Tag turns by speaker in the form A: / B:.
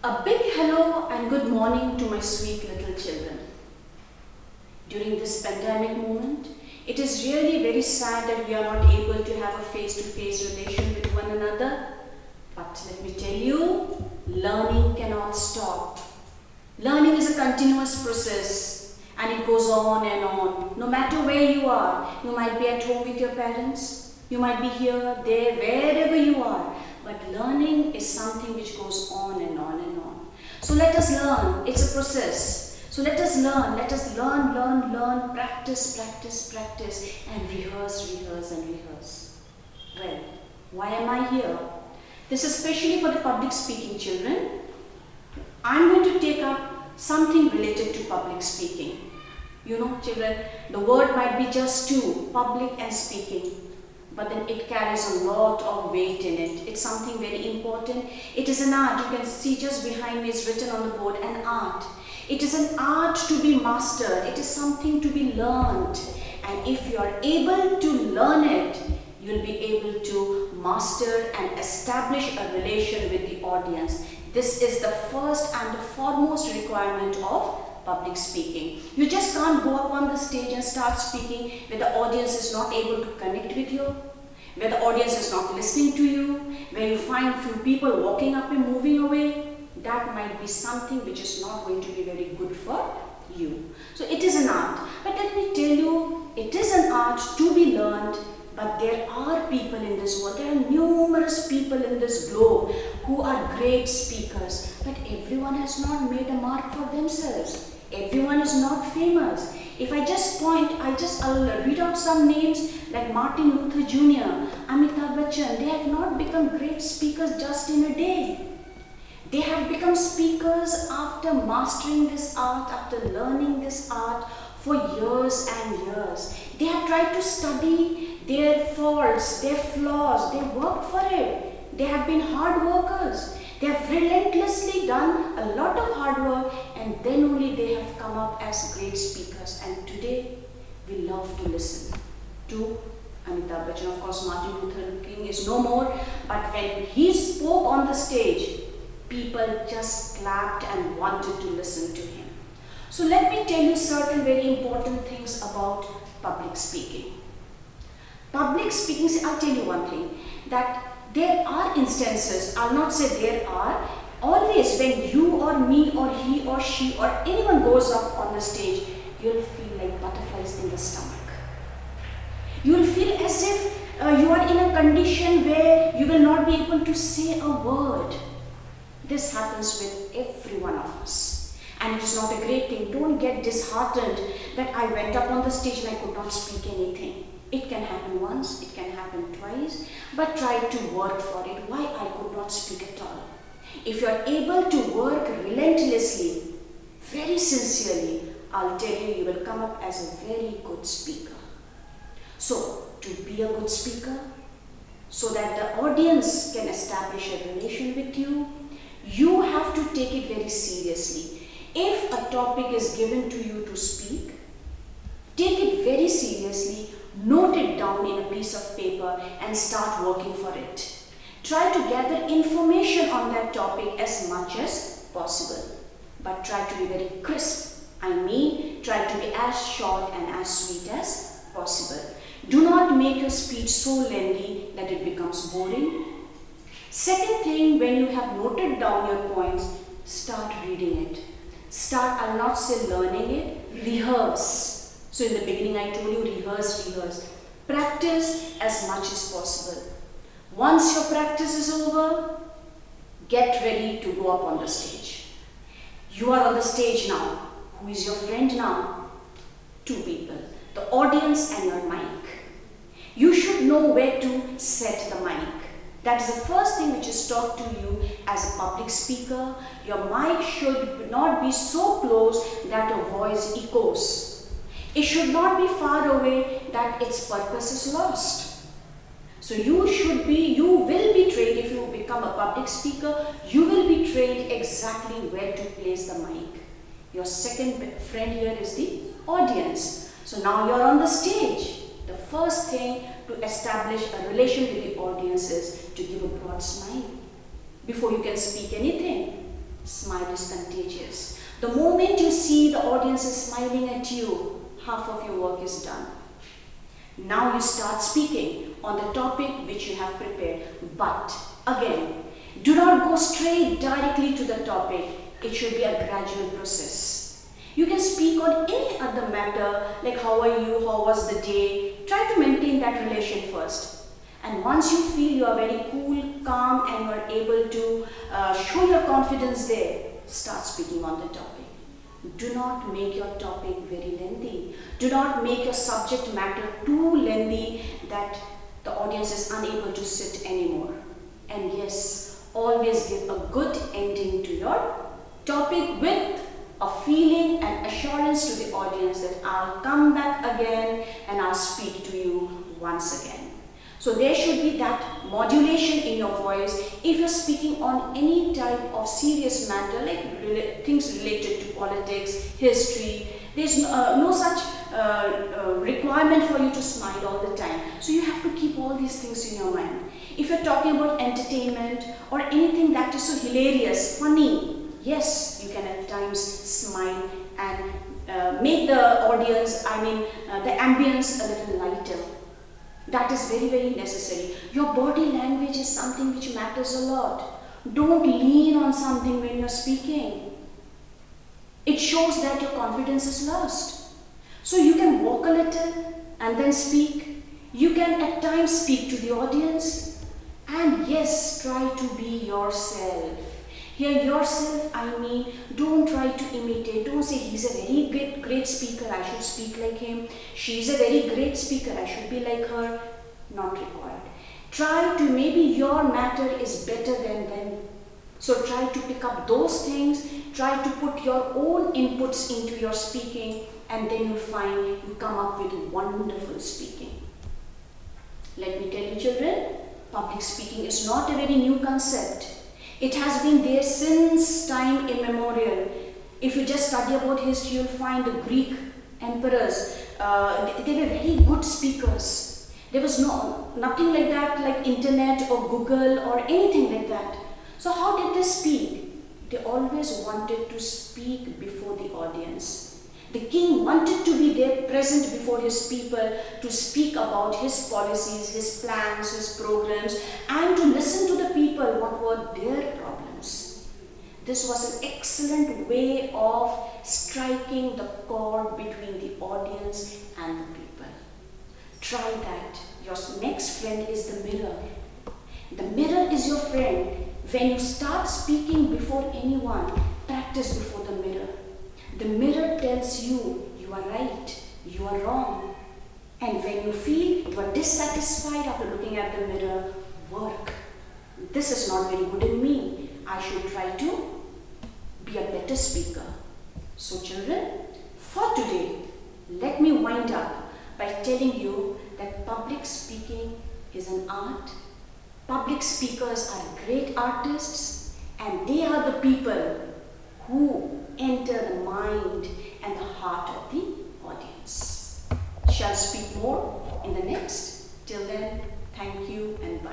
A: A big hello and good morning to my sweet little children. During this pandemic moment, it is really very sad that we are not able to have a face-to-face relation with one another. But let me tell you, learning cannot stop. Learning is a continuous process and it goes on and on. No matter where you are, you might be at home with your parents, you might be here, there, wherever you are. But learning is something which goes on and on and on. So let us learn. It's a process. So let us learn. Let us learn, practice, and rehearse. Well, why am I here? This is especially for the public speaking children. I'm going to take up something related to public speaking. You know, children, the word might be just two, public and speaking. But then it carries a lot of weight in it. It's something very important. It is an art. You can see just behind me is written on the board, an art. It is an art to be mastered. It is something to be learned. And if you are able to learn it, you'll be able to master and establish a relation with the audience. This is the first and the foremost requirement of public speaking. You just can't go up on the stage and start speaking where the audience is not able to connect with you, where the audience is not listening to you, where you find few people walking up and moving away. That might be something which is not going to be very good for you. So it is an art. But let me tell you, it is an art to be learned. But there are people in this world, there are numerous people in this globe who are great speakers. But everyone has not made a mark for themselves. Everyone is not famous. If I just point, I'll read out some names like Martin Luther Jr., Amitabh Bachchan. They have not become great speakers just in a day. They have become speakers after mastering this art, after learning this art for years and years. They have tried to study their faults, their flaws. They worked for it. They have been hard workers. They have relentlessly done a lot of hard work, and then only they have come up as great speakers. And today, we love to listen to Amitabh Bachchan. Of course, Martin Luther King is no more, but when he spoke on the stage, people just clapped and wanted to listen to him. So let me tell you certain very important things about public speaking. Public speaking, I'll tell you one thing, that there are instances, I'll not say there are, always when you or me or he or she or anyone goes up on the stage, you'll feel like butterflies in the stomach. You'll feel as if you are in a condition where you will not be able to say a word. This happens with every one of us. And it is not a great thing. Don't get disheartened that I went up on the stage and I could not speak anything. It can happen once, it can happen twice, but try to work for it. Why I could not speak at all? If you are able to work relentlessly, very sincerely, I'll tell you, you will come up as a very good speaker. So, to be a good speaker, so that the audience can establish a relation with you, you have to take it very seriously. If a topic is given to you to speak, take it very seriously. Note it down in a piece of paper and start working for it. Try to gather information on that topic as much as possible. But try to be very crisp. I mean, try to be as short and as sweet as possible. Do not make your speech so lengthy that it becomes boring. Second thing, when you have noted down your points, start reading it. I'll not say learning it, rehearse. So in the beginning I told you rehearse. Practice as much as possible. Once your practice is over, get ready to go up on the stage. You are on the stage now. Who is your friend now? Two people, the audience and your mic. You should know where to set the mic. That is the first thing which is taught to you as a public speaker. Your mic should not be so close that your voice echoes. It should not be far away that its purpose is lost. So you will be trained if you become a public speaker, you will be trained exactly where to place the mic. Your second friend here is the audience. So now you are on the stage. The first thing to establish a relation with the audience is to give a broad smile before you can speak anything. Smile is contagious. The moment you see the audience is smiling at you, half of your work is done. Now you start speaking on the topic which you have prepared. But again, do not go straight directly to the topic. It should be a gradual process. You can speak on any other matter like how are you, how was the day. Try to maintain that relation first. And once you feel you are very cool, calm and you are able to show your confidence there, start speaking on the topic. Do not make your topic very lengthy. Do not make your subject matter too lengthy that the audience is unable to sit anymore. And yes, always give a good ending to your topic with a feeling and assurance to the audience that I'll come back again and I'll speak to you once again. So there should be that modulation in your voice. If you're speaking on any type of serious matter like things related to politics, history, there's no such requirement for you to smile all the time. So you have to keep all these things in your mind. If you're talking about entertainment or anything that is so hilarious, funny, yes, you can at times smile and make the audience, the ambience a little lighter. That is very, very necessary. Your body language is something which matters a lot. Don't lean on something when you're speaking. It shows that your confidence is lost. So you can walk a little and then speak. You can at times speak to the audience. And yes, try to be yourself. Here yourself, don't try to imitate. Don't say he's a very great speaker, I should speak like him. She's a very great speaker, I should be like her. Not required. Try to, maybe your matter is better than them. So try to pick up those things. Try to put your own inputs into your speaking and then you'll find you come up with wonderful speaking. Let me tell you children, public speaking is not a very new concept. It has been there since time immemorial. If you just study about history, you'll find the Greek emperors. They were very good speakers. There was nothing like that, like internet or Google or anything like that. So how did they speak? They always wanted to speak before the audience. The king wanted to be there present before his people to speak about his policies, his plans, his programs, and to listen to the people what were their problems. This was an excellent way of striking the chord between the audience and the people. Try that. Your next friend is the mirror. The mirror is your friend. When you start speaking before anyone, practice before the mirror. The mirror tells you, you are right, you are wrong. And when you feel you are dissatisfied after looking at the mirror, work. This is not very good in me. I should try to be a better speaker. So children, for today, let me wind up by telling you that public speaking is an art. Public speakers are great artists and they are the people who enter the mind and the heart of the audience. Shall speak more in the next. Till then, thank you and bye.